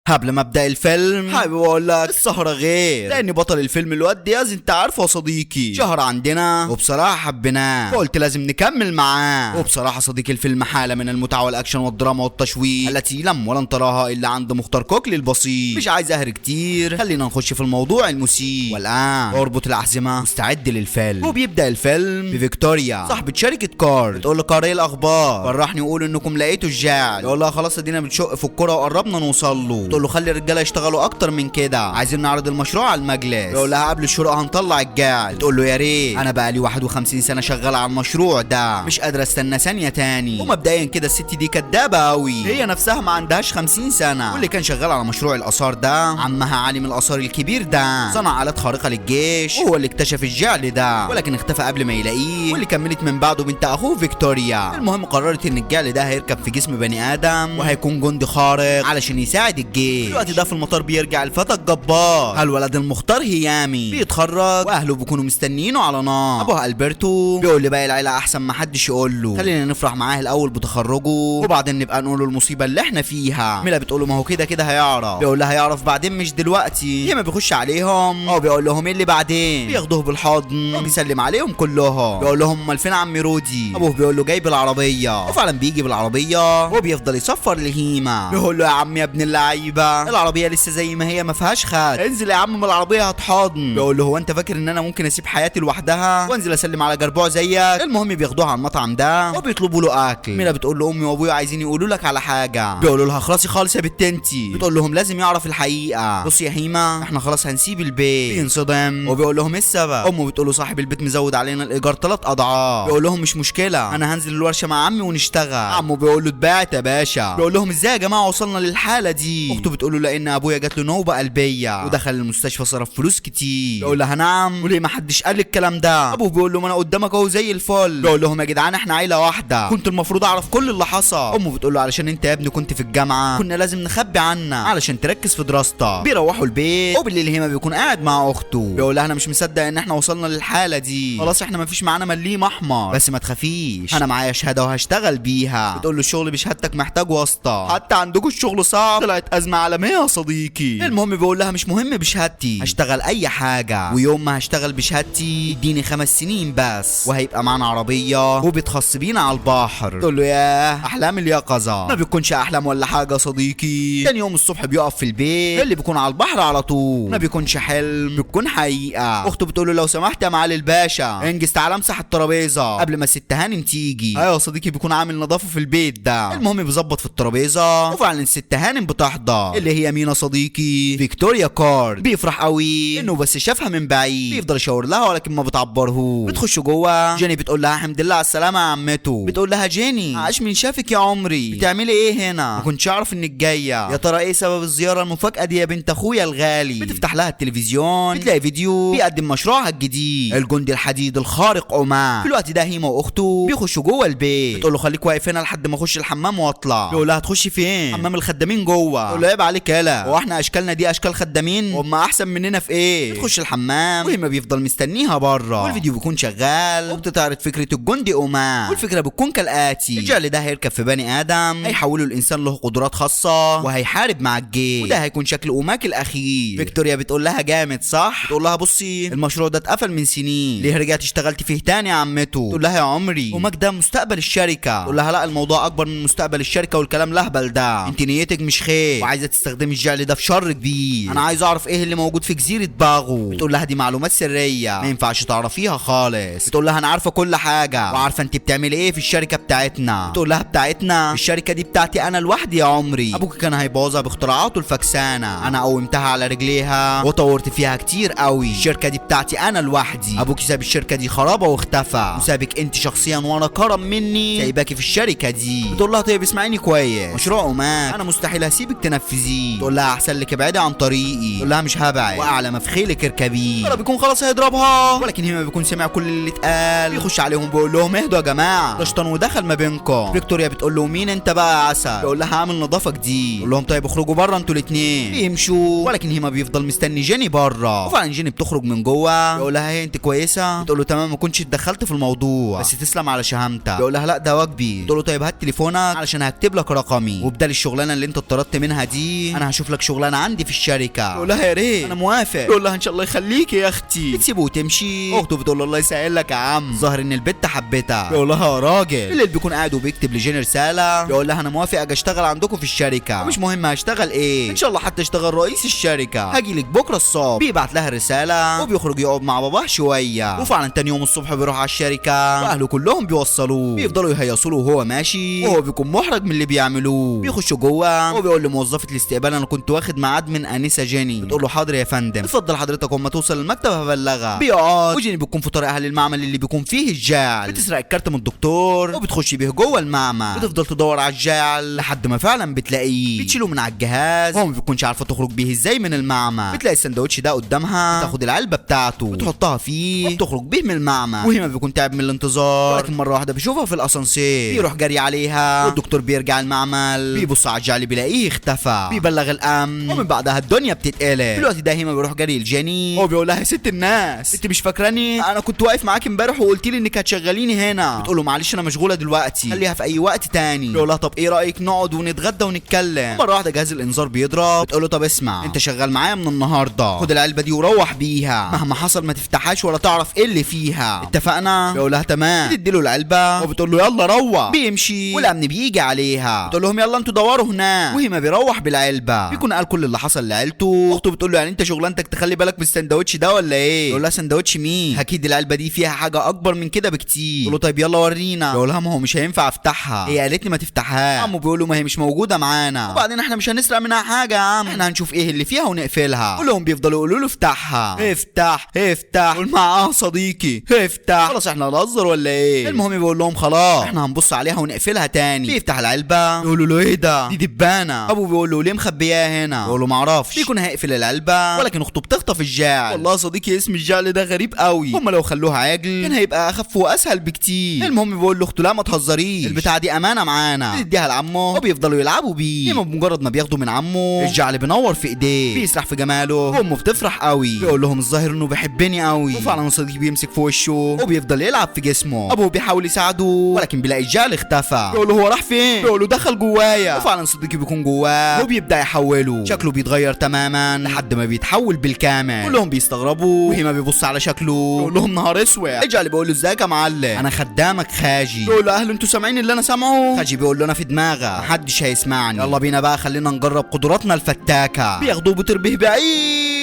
قبل ما ابدا الفيلم حابب اقول لك السهره غير، لان بطل الفيلم الواد دياز انت عارفه يا صديقي شهر عندنا وبصراحه حبيناه فقلت لازم نكمل معاه. وبصراحه صديقي الفيلم حاله من المتعه والاكشن والدراما والتشويق التي لم ولن تراها الا عند مختار كوكلي البسيط. مش عايز اهري كتير، خلينا نخش في الموضوع المثير. والان اربط الاحزمه واستعد للفيلم. وبيبدا الفيلم بفيكتوريا صاحبه شركه كار بتقول لكار ايه الاخبار، فرحني يقول انكم لقيتوا الجعل. يقول لها خلاص ادينا بنشق في الكره وقربنا نوصل له. تقول له خلي الرجاله يشتغلوا اكتر من كده، عايزين نعرض المشروع على المجلس. يقول لها قبل الشروق هنطلع الجعل. تقول له يا ريت، انا بقى لي 51 سنه شغاله على المشروع ده، مش قادره استنى ثانيه تاني. ومبدئيا كده الست دي كدابه قوي، هي نفسها ما عندهاش 50 سنه، واللي كان شغال على مشروع الاثار ده عمها عالم الاثار الكبير ده، صنع آلات خارقه للجيش، وهو اللي اكتشف الجعل ده ولكن اختفى قبل ما يلاقيه، واللي كملت من بعده بنت اخوه فيكتوريا. المهم قررت ان الجعل ده هيركب في جسم بني ادم وهيكون جندي خارق علشان يساعد الجيش. الوقت ده في المطار بيرجع الفتى الجبار الولد المختار هيامي، بيتخرج واهله بيكونوا مستنيينه على نار. ابوها البرتو بيقول لي باقي العيله احسن ما حدش يقول له، خلينا نفرح معاه الاول بتخرجه وبعدين نبقى نقول له المصيبه اللي احنا فيها. ميلا بتقول له ما هو كده كده هيعرف. بيقول لها هيعرف بعدين مش دلوقتي. هيما بيخش عليهم بيقول لهم ايه اللي بعدين، بياخدوه بالحضن وبيسلم عليهم كلهم. بيقول لهم امال فين عم رودي؟ ابوه بيقول له جاي بالعربيه، وفعلا بيجي بالعربيه وبيفضل يصفر لهيما. بيقول له يا عم يا ابن اللعيبه العربيه لسه زي ما هي ما فيهاش خد، انزل يا عم من العربيه هتحضن. بيقول له هو انت فاكر ان انا ممكن اسيب حياتي لوحدها وانزل اسلم على جربوع زيك؟ المهم بياخدوها على المطعم ده وبيطلبوا له اكل. ميلا بتقول له امي وابويا عايزين يقولوا لك على حاجه. بيقولوا لها خلاص خالص يا بنت انتي. بتقول لهم لازم يعرف الحقيقه. بص يا هيما احنا خلاص هنسيب البيت. بينصدم وبيقول لهم ايه السبب؟ امه بتقول له صاحب البيت مزود علينا الايجار 3 اضعاف. بيقول لهم مش مشكله انا هنزل الورشه مع عمي ونشتغل. عمه بيقول له اتبعت يا باشا. بيقول لهم ازاي يا جماعه وصلنا للحاله دي؟ اخته بتقول له لان ابويا جات له نوبه قلبيه ودخل المستشفى صرف فلوس كتير. بيقول لها نعم وليه ما حدش قال الكلام ده؟ ابوه بيقول له ما انا قدامك اهو زي الفل. بيقول لهم يا جدعان احنا عيله واحده، كنت المفروض اعرف كل اللي حصل. امه بتقول له علشان انت يا ابني كنت في الجامعه كنا لازم نخبي عنك علشان تركز في دراستك. بيروحوا البيت وبالليل هيما بيكون قاعد مع اخته. بيقول لها انا مش مصدق ان احنا وصلنا للحاله دي، خلاص احنا ما فيش معانا مليم احمر، بس ما تخافيش انا معايا شهاده وهشتغل بيها. بتقول له الشغل بشهادتك محتاج واسطه، حتى عندكم الشغل صعب. طلعت ازمه عالميه يا صديقي. المهم بيقول لها مش مهم بشهادتي، هشتغل اي حاجه، ويوم ما هشتغل بشهادتي اديني 5 سنين بس وهيبقى معانا عربيه وبتخص بينا على البحر. تقول له ياه احلام اليقظه. ما بيكونش احلام ولا حاجه يا صديقي. تاني يوم الصبح بيقف في البيت اللي بيكون على البحر على طول، ما بيكونش حلم بيكون حقيقه. اخته بتقول له لو سمحت يا معالي الباشا انجز تعالى امسح الترابيزه قبل ما الست هانم تيجي. ايوه يا صديقي بيكون عامل نظافه في البيت ده. المهم بيظبط في الترابيزه وفعلا الست هانم بتحضر اللي هي مين يا صديقي؟ فيكتوريا كارد. بيفرح قوي انه بس شافها من بعيد، بيفضل يشاور لها ولكن ما بتعبرهوش. بتخش جوه جيني بتقول لها الحمد لله على السلامه يا عمته. بتقول لها جيني عاش من شافك يا عمري، بتعملي ايه هنا؟ ما كنتش اعرف انك جايه، يا ترى ايه سبب الزياره المفاجاه دي يا بنت اخويا الغالي؟ بتفتح لها التلفزيون بتلاقي فيديو بيقدم مشروعها الجديد الجندي الحديد الخارق اومان. في الوقت ده هيما واخته بيخشوا جوه البيت. بتقول له خليك واقف هنا لحد ما اخش الحمام واطلع. بيقول لها هتخشي فين؟ حمام الخدامين جوه. بيقول له عيب عليك يالا، هو احنا اشكالنا دي اشكال خدامين؟ هم احسن مننا في ايه؟ بتخش الحمام وهيما بيفضل مستنيها بره، والفيديو بيكون شغال وبتتعرض فكره الجندي اومان. والفكره بتكون كالاتي: الجعل ده هيركب في بني ادم، هيحولوا الانسان له قدرات خاصه وهيحارب مع الجيش، وده هيكون شكل اوماك الاخير. فيكتوريا بتقول لها جامد صح؟ بتقول لها بصي المشروع ده اتقفل من سنين، ليه رجعت اشتغلت فيه تاني يا عمته؟ تقول لها يا عمري اوماك ده مستقبل الشركه. تقول لها لا الموضوع اكبر من مستقبل الشركه والكلام الاهبل ده، انت نيتك مش خير وعايزه تستخدمي الجعل ده في شر كبير. انا عايز اعرف ايه اللي موجود في جزيره باغو. بتقول لها دي معلومات سريه ما ينفعش تعرفيها خالص. بتقول لها انا عارفه كل حاجه وعارفه انت بتعملي ايه في الشركه بتاعتنا. بتقول لها بتاعتنا؟ الشركه دي بتاعتي انا لوحدي يا عمري، ابوك كان هيبوظها باختراعاته الفكسانه، انا قومتها على رجليها وطورت فيها كتير قوي. الشركه دي بتاعتي انا لوحدي، ابوك ساب الشركه دي خرابه واختفى وسابك انت شخصيا وانا كرم مني سايباكي في الشركه دي. بتقول لها طيب اسمعيني كويس، مشروع اوماك انا مستحيل هسيبك تنفذيه. تقول لها احسن لك ابعدي عن طريقي. تقول لها مش هبعد واعلى ما في خيلك اركبيه. ترى بيكون خلاص هيضربها ولكن هي ما بيكون سمع كل اللي اتقال. بيخش عليهم بيقول لهم اهدوا يا جماعه ده شيطان ودخل ما بينكم. فيكتوريا بتقول له مين انت بقى يا عسل؟ بيقول لها عامل نظافه جديد. يقول لهم طيب اخرجوا بره انتوا الاثنين. بيمشوا ولكن هي ما بيفضل مستني جيني بره، وفعلا جيني بتخرج من جوه. بيقول لها هي انت كويسه؟ بتقول له تمام ما كنتش اتدخلت في الموضوع بس تسلم على شهامتك. بيقول لها لا ده واجبي. بتقول له طيب هات تليفونك علشان هكتب لك رقمي وبدل الشغلانه اللي انت اتطردت منها دي انا هشوف لك شغلانه عندي في الشركه. يقول لها يا ريت انا موافق. يقول لها ان شاء الله يخليكي يا اختي. بتسيبه وتمشي. اخته بتقول له الله يسهل لك يا عم، ظاهر ان البت حبتها. يقول لها يا راجل. اللي بيكون قاعد وبيكتب لجين رساله، يقول لها انا موافق اجي اشتغل عندكم في الشركه، مش مهم هشتغل ايه، ان شاء الله حتى اشتغل رئيس الشركه، هاجي لك بكره الصبح. بيبعت لها الرساله وبيخرج يقعد مع باباه شويه، وفعلا تاني يوم الصبح بيروح على الشركه واهله كلهم بيوصلوه، بيفضلوا يهيصوا له وهو ماشي وهو بيكون محرج من اللي بيعملوه. بيخشوا جوه وبيقول لموظفه الاستقبال انا كنت واخد ميعاد من انسه جيني. بتقول له حاضر يا فندم، اتفضل حضرتك اما توصل المكتب هبلغها. بيقعد وجيني بتكون في طريقها للمعمل اللي بيكون فيه الجعل، بتسرق الكارت من الدكتور وبتخش بيه جوه المعمل، بتفضل تدور على الجعل لحد ما فعلا بتلاقيه، بتشيله من على الجهاز وهو ما بيكونش عارفه تخرج بيه ازاي من المعمل. بتلاقي السندوتش ده قدامها، بتاخد العلبه بتاعته بتحطها فيه وبتخرج بيه من المعمل، وهي ما بيكون تعب من الانتظار، ولكن مره واحده بيشوفها في الاسانسير، بيروح جري عليها والدكتور بيرجع المعمل، بيبص على الجعل بيلاقيه اختفى، بيبلغ الامن ومن بعدها الدنيا بتتقلب. في الوقت ده هيما بيروح جري لجيني، هو بيقول لها يا ست الناس انت مش فاكراني؟ انا كنت واقف معاك امبارح وقلت لي انك هتشغليني هنا. بتقول له معلش انا مشغوله دلوقتي، خليها في اي وقت تاني. بيقول لها طب ايه رايك نقعد ونتغدى ونتكلم؟ مره واحده جهاز الانذار بيضرب. بتقول له طب اسمع انت شغال معايا من النهارده، خد العلبه دي وروح بيها، مهما حصل ما تفتحهاش ولا تعرف ايه اللي فيها، اتفقنا؟ بيقول لها تمام. بتديله العلبه وبتقول له يلا روح. بيمشي والامن بيجي عليها، بتقول لهم يلا انتوا دوروا هناك، وهي ما بيروح بالعلبه، بيكون قال كل اللي حصل لعيلته. اخته بتقول له يعني انت شغلانتك تخلي بالك من السندوتش ده ولا ايه؟ يقول لها سندوتش مين؟ اكيد العلبه دي فيها حاجه اكبر من كده بكتير. يقول له طيب يلا ورينا. يقول لها ما هو مش هينفع افتحها، هي قالت لي ما تفتحهاش. عمو بيقول له ما هي مش موجوده معانا، وبعدين احنا مش هنسرق منها حاجه يا عم، احنا هنشوف ايه اللي فيها ونقفلها. كلهم بيفضلوا يقولوا له افتحها افتح افتح، قول معاه صديقي افتح، خلاص احنا هنهزر ولا ايه؟ المهم بيقول لهم خلاص احنا هنبص عليها ونقفلها تاني. بيفتح العلبه يقولوا له ايه ده؟ دي دبانه. ابوه بيقول له ليه مخبياها هنا؟ يقول له ما اعرفش. بيكون هيقفل العلبه ولكن اخته بتخطف الجعل. والله يا صديقي اسم الجعل ده غريب قوي، هم لو خلوها عجل كان هيبقى اخف واسهل بكتير. المهم بيقول له اخته لا ما تهزريش، البتاعه دي امانه معانا، بيديها لعمه وبيفضلوا يلعبوا بيه. اما بمجرد ما بياخده من عمه الجعل بينور في ايديه، بيسرح في جماله وامه بتفرح قوي. بيقول لهم الظاهر انه بيحبني قوي، وفعلا صديقي بيمسك في وشه وبيفضل يلعب في جسمه. ابوه بيحاول يساعده ولكن بيلاقي الجعل اختفى. بيقول له هو راح فين؟ بيقول له دخل جوايا، وفعلا صديقي بيكون جواه وبيبدا يحوله، شكله بيتغير تماما لحد ما بيتحول بالكامل. كلهم بيستغربوا وهي ما بيبص على شكله. بيقول لهم نهار اسود. الجعل بيقول له ازيك يا معلم انا خدامك خاجي. بيقول له اهلا انتوا سامعين اللي انا سامعه؟ خاجي بيقول له انا في دماغك محدش هيسمعني، يلا بينا بقى خلينا نجرب قدراتنا الفتاكه. بياخدوه بتربيه بعيد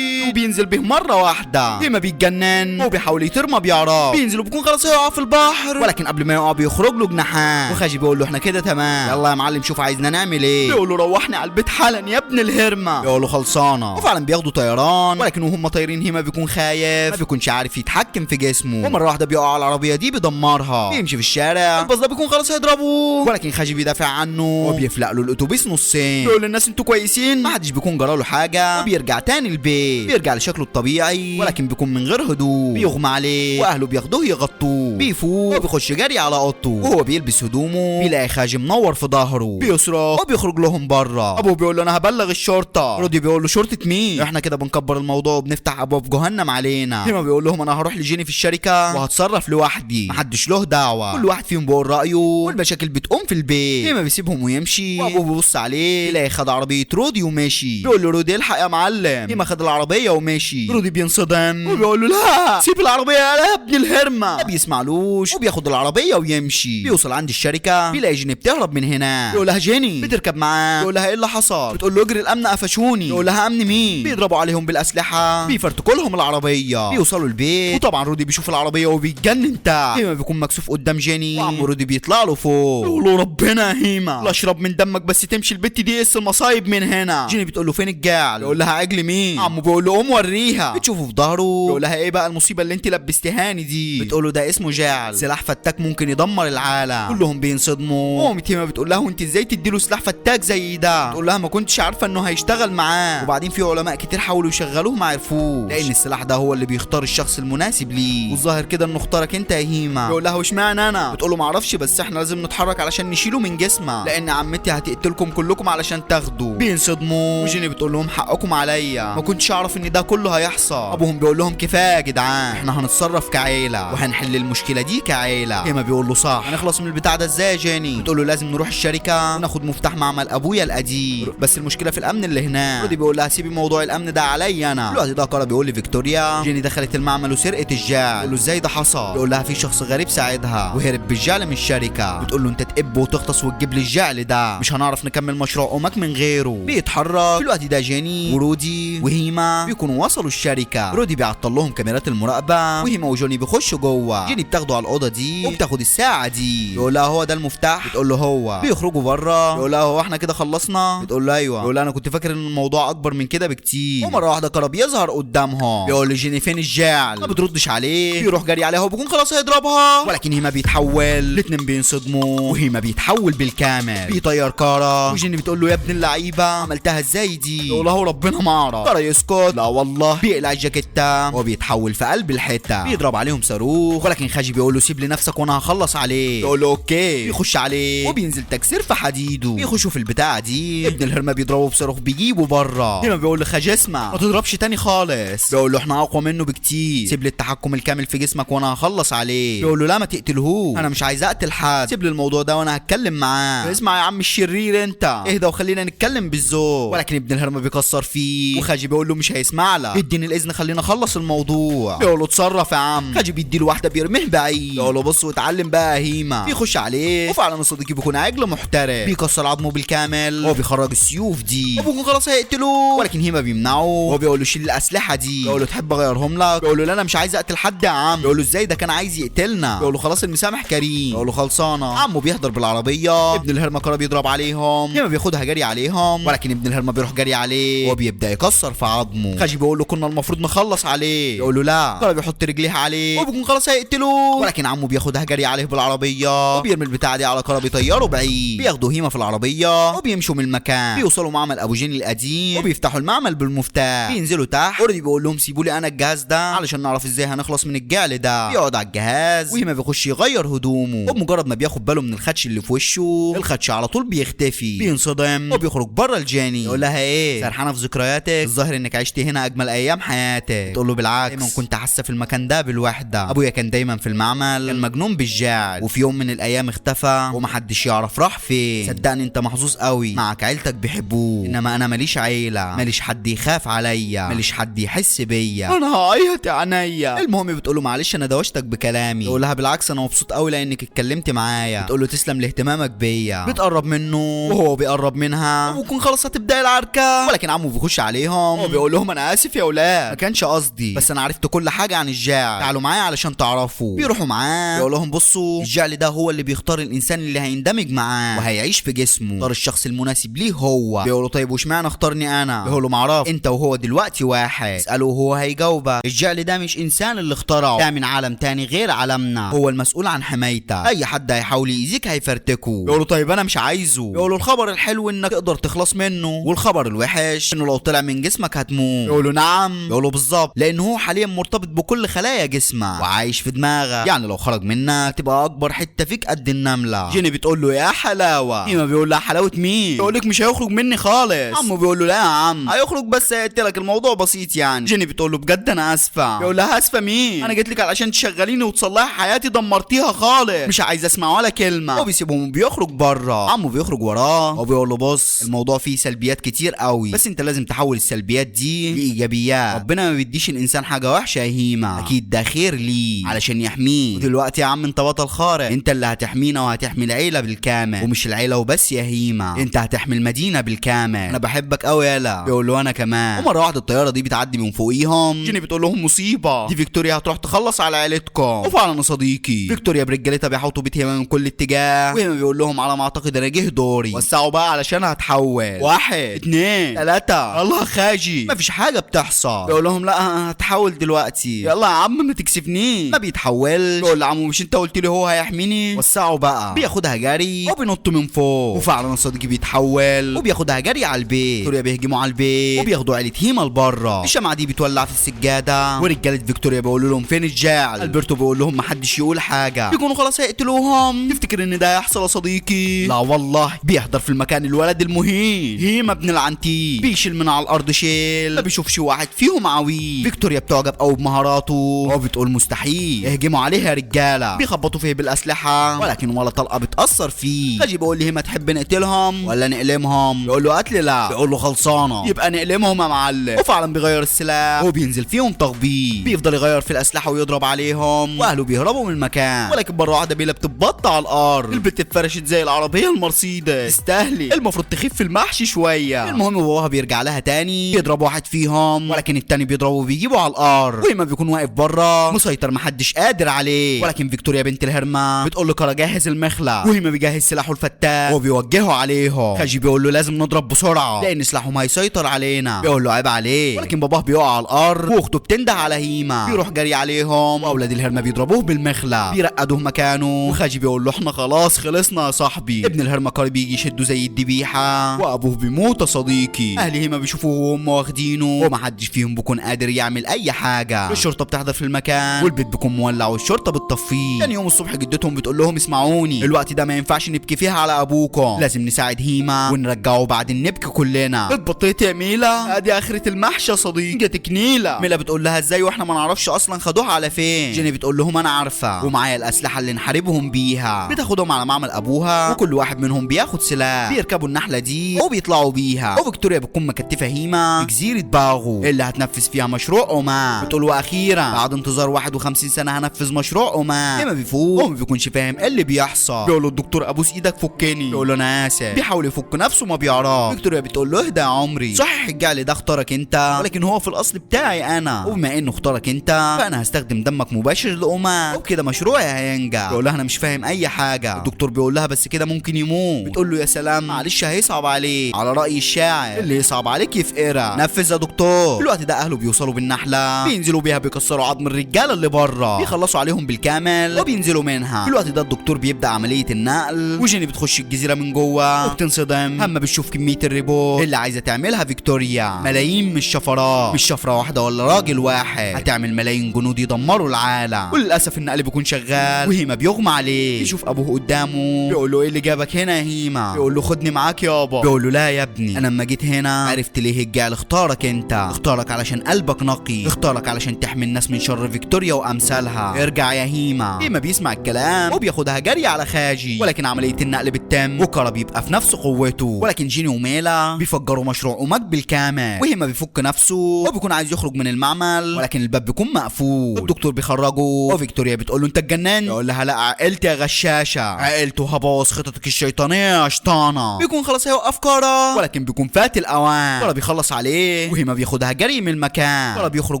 وبينزل به مره واحده، هما بيتجنن وبيحاول يطير ما بيعرف، بينزل وبيكون خلاص هيقع في البحر، ولكن قبل ما يقع بيخرج له جناحان. وخاجي بيقول له احنا كده تمام، يلا يا معلم شوف عايزنا نعمل ايه. بيقول له روحني على البيت حالا يا ابن الهرمه. بيقول له خلصانه. وفعلا بياخدوا طيران، ولكن وهم طايرين هما بيكون خايف، ما بيكونش عارف يتحكم في جسمه، ومره واحده بيقع على العربيه دي بيدمرها. بيمشي في الشارع الباص ده بيكون خلاص هيضربوه، ولكن خاجي بيدافع عنه وبيفلق له الاتوبيس نصين. بيقول للناس انتوا كويسين؟ ما حدش بيكون جراله حاجه، وبيرجع تاني البيت، بيرجع لشكله الطبيعي ولكن بيكون من غير هدوء. بيغمى عليه واهله بياخدوه يغطوه، بيفوق وبيخش جري على اوضته، وهو بيلبس هدومه بيلاقي خاجي منور في ظهره، بيصرخ وبيخرج لهم بره. ابوه بيقول له انا هبلغ الشرطه. رودي بيقول له شرطه مين؟ احنا كده بنكبر الموضوع وبنفتح ابواب جهنم علينا. هما بيقول لهم انا هروح لجيني في الشركه وهتصرف لوحدي، محدش له دعوه، كل واحد فيهم بيقول رايه والمشاكل بتقوم في البيت. هما بيسيبهم ويمشي، وابوه بيبص عليه يلاقي خد عربيه رودي ومشي. بيقول له رودي الحق يا معلم. هما خد العربيه ومشي. رودي بينصدم وبيقول له لا سيب العربيه يا ابن الهرمه، ما بيسمعلوش وبياخد العربيه ويمشي. بيوصل عند الشركه بيلاقي جيني بتهرب من هنا. بيقول لها جيني، بتركب معاه. بيقول لها ايه اللي حصل؟ بتقول له اجري الامن قفشوني. بيقول لها امن مين؟ بيضربوا عليهم بالاسلحه، بيفرتكوا لهم العربيه. بيوصلوا البيت وطبعا رودي بيشوف العربيه وبيتجنن تحت. هيما بيكون مكسوف قدام جيني وعم رودي بيطلع له فوق. بيقول له ربنا هيما لا اشرب من دمك بس تمشي البت دي قص المصايب من هنا. جيني بتقول له فين الجعل؟ بيقول لها عجل مين؟ عمو بيقول له قوم وريها. بتشوفه في ظهره. بيقول لها ايه بقى المصيبه اللي انت لبستهاني دي؟ بتقول له ده اسمه جعل، سلاح فتاك ممكن يدمر العالم. كلهم بينصدموا. قامت هيما بتقول لها وانت ازاي تدي له سلاح فتاك زي ده؟ بتقول لها ما كنتش عارفه انه هيشتغل معاه، وبعدين في علماء كتير حاولوا يشغلوه ما عرفوش، لان السلاح ده هو اللي بيختار الشخص المناسب ليه، والظاهر كده انه اختارك انت يا هيما. بيقول لها واشمعنى انا؟ بتقول له ما اعرفش بس احنا لازم نتحرك علشان نشيله من جسمه، لان عمتي هتقتلكم كلكم علشان تاخدوا. بينصدموا وجيني بتقول لهم حقكم عليا، ما كنتش اعرف ان ده كله هيحصل. ابوهم بيقول لهم كفايه يا جدعان، احنا هنتصرف كعيله وهنحل المشكله دي كعيله. هيما بيقول له صح، هنخلص من البتاع ده ازاي يا جيني؟ بتقول له لازم نروح الشركه وناخد مفتاح معمل ابويا القديم، بس المشكله في الامن اللي هناك. رودي بيقول لها سيبي موضوع الامن ده عليا انا. الوقت ده كارا بيقول لفيكتوريا جيني دخلت المعمل وسرقت الجعل. بيقول له ازاي ده حصل؟ بيقول لها في شخص غريب ساعدها وهرب بالجعل من الشركه. بتقول له انت تقب وتغطس وتجيب لي الجعل ده، مش هنعرف نكمل مشروع امك من غيره. بيتحرك في الوقت ده جيني ورودي وهيما بيكونوا وصلوا الشركه. رودي بيعطل لهم كاميرات المراقبه وهيما وجوني بيخشوا جوه. جيني بتاخده على الاوضه دي وبتاخد الساعه دي. بيقول لها هو ده المفتاح؟ بتقول له هو. بيخرجوا بره. بيقول لها هو احنا كده خلصنا؟ بتقول له ايوه. بيقول لها انا كنت فاكر ان الموضوع اكبر من كده بكتير. ومره واحده كارا بيظهر قدامهم. بيقول لجيني فين الجعل؟ ما بتردش عليه. بيروح جري عليها وبيكون خلاص هيضربها، ولكن هيما بيتحول. الاتنين بينصدموا وهيما بيتحول بالكامل. بيطير كارا وجيني بتقول له يا ابن اللعيبه عملتها ازاي دي؟ بيقول له ربنا ما اعرف. كارا يسكت. لا والله. بيقلع الجاكيته وبيتحول في قلب الحته. بيضرب عليهم صاروخ، ولكن خاجي بيقول له سيب لي نفسك وانا هخلص عليه. بيقول له اوكي. بيخش عليه وبينزل تكسير في حديده. بيخشوا في البتاعه دي. ابن الهرمه بيضربه بصاروخ بيجيبه بره. هيما بيقول له خاجي اسمع ما تضربش تاني خالص. بيقول له احنا اقوى منه بكتير، سيب لي التحكم الكامل في جسمك وانا هخلص عليه. بيقول له لا ما تقتلهوش، انا مش عايز اقتل حد، سيب لي الموضوع ده وانا هتكلم معاه. اسمع يا عم الشرير انت اهدى وخلينا نتكلم بالذوق. ولكن ابن الهرمه بيكسر فيه وخاجي بيقول له مش هيسمع لك، اديني الاذن خلينا نخلص الموضوع. بيقول له اتصرف يا عم. خاجي بيديله واحده بيرميه بعيد. بيقول له بص واتعلم بقى هيما. بيخش عليه وفعلا صديقي بيكون عجل محترف. بيكسر عظمه بالكامل وبيخرج السيوف دي وبيكون خلاص هيقتلوه، ولكن هيما بيمنعه وبيقول له شيل الاسلحه دي. بيقول له تحب اغيرهم لك؟ بيقول له لا انا مش عايز اقتل حد يا عم. بيقول له ازاي ده كان عايز يقتلنا؟ بيقول له خلاص المسامح كريم. بيقول له خلصانه. عمه بيحضر بالعربيه. ابن الهرمه كارا بيضرب عليهم. هيما بياخدها جري عليهم، ولكن ابن الهرمه بيروح جري عليه وبيبدا يكسر في عظمه. خاجي بيقول له كنا المفروض نخلص عليه. بيقول له لا. كارا بيحط رجليه عليه وبيكون خلاص هيقتلوه، ولكن عمه بياخدها جري عليه بالعربيه وبيرمي البتاعه دي على كارا بيطيره بعيد. بياخدوا هيما في العربيه وبيمشوا من المكان. بيوصلوا معمل ابو جيني القديم وبيفتحوا المعمل بالمفتاح. بينزلوا تحت. اوريدي بيقول لهم سيبوا لي انا الجهاز ده علشان نعرف ازاي هنخلص من الجعل ده. بيقعد على الجهاز وهيما بيخش يغير هدومه، وبمجرد ما بياخد باله من الخدش اللي في وشه الخدش على طول بيختفي. بينصدم وبيخرج بره الجاني. يقول لها ايه سرحانه في ذكرياتك؟ الظاهر انك عشت هنا اجمل ايام حياتك. تقول له بالعكس دايما كنت حاسه في المكان ده بالوحده، ابويا كان دايما في المعمل كان مجنون بالجعل، وفي يوم من الايام اختفى ومحدش يعرف راح فين. صدقني انت محظوظ قوي، معك عيلتك بيحبوه، انما انا ماليش عيله، ماليش حد يخاف عليا، ماليش حد يحس بيا، انا هعيط يا عينيا. المهم بتقول له معلش انا دوشتك بكلامي. يقول لها بالعكس انا مبسوط قوي لانك اتكلمت معايا. بتقول له تسلم لاهتمامك بيا. بتقرب منه وهو بيقرب منها وبكون خلاص هتبدا العركه، ولكن عمه بيخش عليهم وبيقول لهم انا اسف يا اولاد ما كانش قصدي، بس انا عرفت كل حاجه عن الجعل، تعالوا معايا علشان تعرفوا. بيروحوا معاه. بيقول لهم بصوا الجعل ده هو اللي بيختار الانسان اللي هيندمج معاه وهيعيش في جسمه، اختار الشخص المناسب ليه هو. بيقولوا طيب واشمعنى اختارني انا؟ بيقولوا معرف انت وهو دلوقتي واحد. اساله وهو هيجاوبك الجعل ده مش انسان اللي اخترعه، ده من عالم تاني غير عالمنا، هو المسؤول عن حمايتك، اي حد هيحاول يأذيك هيفرتكه. بيقولوا طيب انا مش عايزه. بيقولوا الخبر الحلو انك تقدر تخلص منه، والخبر الوحش انه لو طلع من جسمك هتموت. بيقولوا نعم. بيقولوا بالظبط لان هو حاليا مرتبط بكل خلايا جسمك وعايش في دماغك، يعني لو خرج منك تبقى اكبر حته فيك قد النمله. جيني بتقول له يا حلاوه. هيما بيقول لها حلاوه مين؟ بيقول لك مش هيخرج مني خالص. عمو بيقول له لا يا عم هيخرج بس هيقتلك، الموضوع بسيط يعني. جيني بتقول له بجد انا اسفه. بيقول لها اسفه مين؟ انا جيت لك علشان تشغليني وتصلحي حياتي دمرتيها خالص، مش عايز اسمع ولا كلمه. هو بيسيبهم وبيخرج بره. عمو بيخرج وراه وبيقول له بص الموضوع فيه سلبيات كتير قوي، بس انت لازم تحول السلبيات دي لايجابيات. ربنا ما بيديش الانسان حاجه وحشه يا هيما، اكيد ده خير ليه علشان يحميه. ودلوقتي يا عم انت بطل خارق، انت اللي هتحمينا وهتحمي العيله بالكامل، ومش العيله وبس يا هيما، انت هتحمي المدينه بالكامل. انا بحبك قوي يالا. بيقول له انا كمان. ومره واحده الطياره دي بتعدي من فوقيهم. جيني بتقول لهم مصيبه دي فيكتوريا هتروح تخلص على عيلتكم. وفعلا يا صديقي فيكتوريا برجالتها بيحوطوا بيت هيما من كل اتجاه، وهيما بيقول لهم على ما اعتقد انا جه دوري، وسعوا بقى علشان هتحول. 1 2 3 الله خاجي مفيش حاجه بتحصل. بيقول لهم لا هتحول دلوقتي، يلا يا عم ما تكسفنيش. ما بيتحولش. بيقول لعمو مش انت قلت لي هو هيحميني؟ وسعوا بقى. بياخدها جري وبينط من فوق، وفعلا صديقي بيتحول وبياخدها جري على البيت. فيكتوريا بيهجموا على البيت وبياخدوا عيله هيما لبره. الشمعه دي بتولع في السجاد السجاده، ورجاله فيكتوريا بيقولوا لهم فين الجاعل. البرتو بيقول لهم محدش يقول حاجه، بيكونوا خلاص هيقتلوهم. تفتكر ان ده هيحصل يا صديقي؟ لا والله، بيحضر في المكان الولد المهين هيما ابن العنتيل، بيشيل من على الارض شيل، ما بيشوفش واحد فيهم عويل. فيكتوريا بتعجب قوي بمهاراته وبتقول مستحيل، اهجموا عليه يا رجاله. بيخبطوا فيه بالاسلحه ولكن ولا طلقه بتاثر فيه. خاجي بيقول لي هيما تحب نقتلهم ولا نقلمهم؟ بيقول له قتل لا، بيقول له خلصانه يبقى نقلمهم يا معلم. وفعلا بيغير السلاح وبينزل فيهم تخبيط، بيفضل يغير في الاسلحه ويضرب عليهم، واهله بيهربوا من المكان. ولكن مره واحده بيلا بتبط على الارض، البت اتفرشت زي العربيه المرسيدس. تستاهلي، المفروض تخف في المحشي شويه. المهم باباها بيرجع لها تاني، يضرب واحد فيهم ولكن التاني بيضربه وبيجيبه على الارض. وهيما بيكون واقف بره مسيطر محدش قادر عليه. ولكن فيكتوريا بنت الهرمه بتقول له كارا جهز المخلع، وهيما بيجهز سلاحه الفتاك وبيوجهه عليهم. خاجي بيقول له لازم نضرب بسرعه لان سلاحهم هيسيطر علينا. بيقول له عيب عليه، ولكن باباه بيقع على الارض واخته بتنده على هيما. بيروح جري عليهم واولاد الهرمه بيضربوه بالمخلع، بيرقدوه مكانه. وخاجي بيقول له احنا خلاص خلصنا يا صاحبي. ابن الهرمه كاري بيجي يشده زي الذبيحه وابوه بيموت يا صديقي. اهل هيما بيشوفوه وهم واخدينه ومحدش فيهم بيكون قادر يعمل اي حاجه. الشرطه بتحضر في المكان والبيت بيكون مولع والشرطه بتطفيه. تاني يوم الصبح جدتهم بتقول لهم اسمعوني، الوقت ده ما ينفعش نبكي فيها على ابوكم، لازم نساعد هيما ونرجعه بعدين نبكي كلنا. اتبطيت يا ميلا، ادي اخره المحشي يا صديقي. جاتك نيله. ميلا بتقول لها ازاي واحنا ما نعرفش اصلا خدوها على فين. جيني بتقول لهم انا عارفه ومعايا الاسلحه اللي نحاربهم بيها. بتاخدهم على معمل ابوها وكل واحد منهم بياخد سلاح، بيركبوا النحله دي وبيطلعوا بيها. وفيكتوريا بتكون مكتفه هيما في جزيره باغو اللي هتنفذ فيها مشروع اومان. بتقول واخيرا بعد انتظار 51 سنه هنفذ مشروع اومان. هيما بيفوق وما بيكونش فاهم ايه اللي بيحصل. بيقول له الدكتور ابوس ايدك فكني. بيقول له انا اسف. بيحاول يفك نفسه ما بيعرف. فيكتوريا بتقول له اهدى يا عمري، صحيح الجعل ده اختارك انت ولكن هو في الاصل بتاعي انا، وبما انه اختارك انت فانا هستخدم دمك مباشر لاومان وبكده مشروعي هينجح. بيقول لها انا مش فاهم اي حاجه. الدكتور بيقول لها بس كده ممكن يموت. بتقول له يا سلام معلش هيصعب عليه، على راي الشاعر اللي يصعب عليك يفقرها. نفذ يا دكتور. في الوقت ده اهله بيوصلوا بالنحله، بينزلوا بيها بيكسروا عظم الرجاله اللي بره، بيخلصوا عليهم بالكامل وبينزلوا منها. في الوقت ده الدكتور بيبدا عمليه النقل، وجيني بتخش الجزيره من جوه وبتنصدم اما بتشوف كميه الريبو اللي عايزه تعملها فيكتوريا. ملايين من الشفرات، مش شفره واحده ولا راجل واحد، هتعمل ملايين جنود يدمروا العالم. وللاسف النقل بيكون شغال وهيما بيغمى عليه. يشوف ابوه قدامه بيقول له ايه اللي جابك هنا يا هيما؟ بيقول له خدني معاك يابا. بيقول له لا يا ابني، انا لما جيت هنا عرفت ليه الجعل اختارك انت، اختارك علشان قلبك نقي، اختارك علشان تحمي الناس من شر فيكتوريا وامثالها. ارجع يا هيما. هيما بيسمع الكلام وبياخدها جري على خاجي. ولكن عمليه النقل بتتم وكارا بيبقى في نفس قوته. ولكن جيني وميلا بيفجروا مشروع اوماك بالكامل. وهيما بيفك نفسه وبيكون عايز يخرج من المعمل ولكن الباب بيكون مقفول. الدكتور بيخرجه وفيكتوريا بتقول له انت اتجننت. يقول لها لا عقلت يا غشاشه، عقلت وهبوظ خططك الشيطانيه يا شطانه. بيكون خلاص هيوقف كارا ولكن بيكون فات الاوان. كارا بيخلص عليه وهيما بياخدها جري من المكان. كارا بيخرج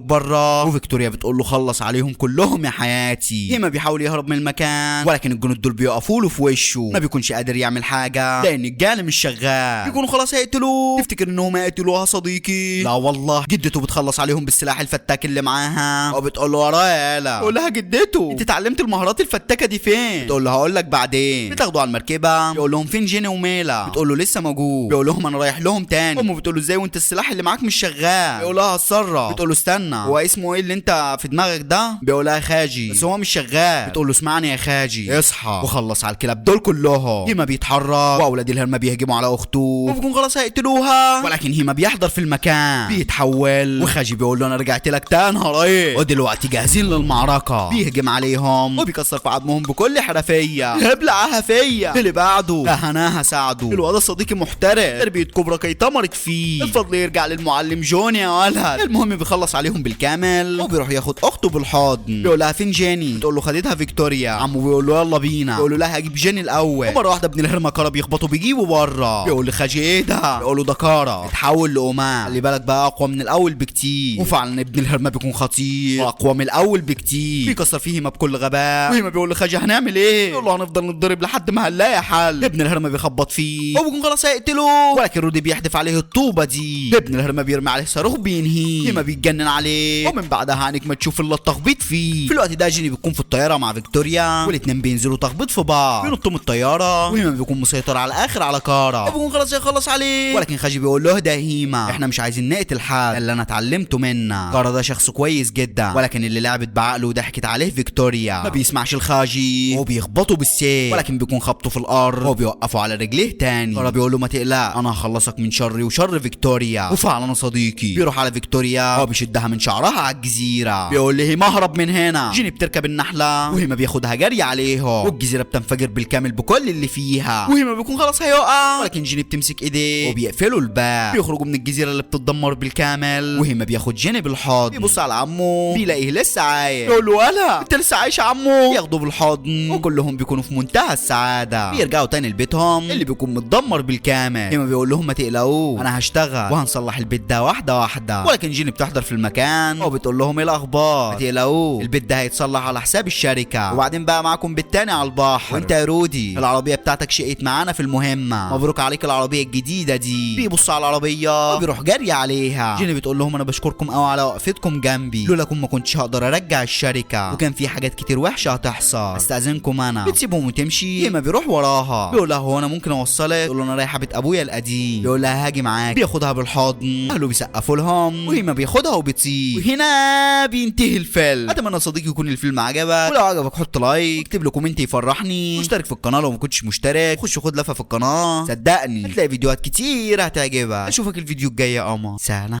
بره وفيكتوريا بتقول له خلص عليهم كلهم يا حياتي. هيما بيحاول يهرب من المكان ولكن الجنود دول بيقفوا له في وشه، ما بيكونش قادر يعمل حاجه لان الجال مش شغال. بيكونوا خلاص هيقتلوه. تفتكر انهم هيقتلوها صديقي؟ لا والله، جدته بتخلص عليهم بالسلاح الفتاك اللي معاها وبتقول له ورايا يالا. بتقول لها جدته انت اتعلمت المهارات الفتاكه دي فين؟ بتقول له هقول لك بعدين. بتاخدوا على المركبه. بيقول لهم فين جيني وميلا؟ بتقول له لسه موجود. بيقول لهم انا رايح لهم تاني. امه بتقول له ازاي وانت السلاح اللي معاك مش شغال؟ بيقول لها هتصرف. بتقول له استنى، هو اسمه ايه اللي انت في دماغك ده؟ بيقول لها خاجي، بس هو مش شغال. بتقول له اسمعني يا خاجي، اصحى وخلص على الكلاب دول كلهم. هيما بيتحرك واولاد الهرمه بيهجموا على اخته وبيكون خلاص هيقتلوها ولكن هيما بيحضر في المكان، بيتحول. وخاجي بيقول له انا رجعت لك تاني هرايق ودلوقتي جاهزين للمعركه. بيهجم عليهم وبيكسر في عظمهم بكل حرفيه. ابلعها فيا. اللي بعده هناها ساعده. الواد الصديقي محترف، تربيه كوبرا كي تمرت فيه. الفضل يرجع للمعلم جوني يا ولد. المهم بيخلص عليهم بالكامل وبيروح ياخد اخته بالحضن. بيقول لها فين جيني؟ بتقول له خدتها فيكتوريا. عمو بيقول له يلا بينا. بيقول له لا هجيب جيني الاول. ومره واحده ابن الهرمه كارا بيخبطوا بيجيبوا بره. بيقول لخاجي ايه ده؟ بيقول له ده كارا اتحول لاومان، خلي بالك بقى اقوى من الاول بكتير. وفعلا ابن الهرمه بيكون خطير واقوى من الاول بكتير، بيكسر فيه هيما بكل غباء. وهيما بيقول لخاجي هنعمل ايه؟ بيقول له هنفضل نتضرب لحد ما هنلاقي حل. ابن الهرمه بيخبط فيه وبيكون خلاص هيقتله ولكن رودي بيحدف عليه الطوبه دي. ابن الهرمه بيرمي عليه صاروخ بينهيه. هيما بيتجنن عليه ومن بعدها عينك ما تشوف الا التخبيط فيه. في الوقت ده جيني بتكون في الطياره مع فيكتوريا والاتنين بينزلوا تخبيط في بعض، بينطوا من الطياره وهيما بيكون مسيطر على الاخر على كارا وبيكون خلاص هيخلص عليه. ولكن خاجي بيقول له ده هيما احنا مش عايزين نقتل حد، اللي انا اتعلمته منك هنا. جارة ده شخص كويس جدا، ولكن اللي لعبت بعقله وضحكت عليه فيكتوريا. ما بيسمعش الخاجي وبيخبطه بالسيف، ولكن بيكون خبطه في الارض وبيوقفه على رجليه تاني. جارة بيقول له ما تقلق، انا هخلصك من شري وشر فيكتوريا. وفعلا صديقي بيروح على فيكتوريا وبيشدها من شعرها على الجزيرة. بيقول لي هي مهرب من هنا. جيني بتركب النحلة وهي ما بياخدها جري عليهم، والجزيرة بتنفجر بالكامل بكل اللي فيها، وهي ما بيكون خلاص هيقع، ولكن جيني بتمسك ايديه وبيقفلوا الباب. بيخرجوا من الجزيرة اللي بتتدمر بالكامل، وهي ما بياخد جيني بالحضن. بيبص على عمه بيلاقيه لسه عايش. يقول له انا انت لسه عايش يا عمو. ياخدوه بالحضن وكلهم بيكونوا في منتهى السعادة. بيرجعوا تاني لبيتهم اللي بيكون متدمر بالكامل. هي ما بيقول لهم ما تقلقوش، انا هشتغل وهنصلح البيت ده واحدة واحدة. ولكن جيني بتحضر في المكان وبتقول لهم ايه الاخبار، ما تقلقوش البيت ده هيتصلح على حساب الشركة، وبعدين بقى معاكم بيت تاني على البحر. وانت يا رودي العربية بتاعتك شقت معانا في المهمة، مبروك عليك العربية الجديدة دي. بيبص على العربية وبيروح جري عليها. جيني بتقول لهم انا بشكركم قوي على وقفتكم جنبي، لولاكم ما كنتش هقدر ارجع الشركة، وكان في حاجات كتير وحشة هتحصل، استاذنكم انا. بتسيبهم وتمشي. هي ما بيروح وراها بيقول لها هو انا ممكن اوصلك؟ تقول له انا رايحة بيت ابويا القديم. بيقول لها هاجي معاك. بياخدها بالحضن، اهله بيسقفوا لهم وهي ما بياخدها وبتطير. وهنا بينتهي الفيلم. اتمنى صديقي يكون الفيلم عجبك، ولو عجبك حط لايك، اكتب له كومنت يفرحني، واشترك في القناه لو ما كنتش مشترك، خش خد لفه في القناه، صدقني هتلاقي فيديوهات كتير هتعجبك. اشوفك الفيديو الجاي يا قمر. سلام.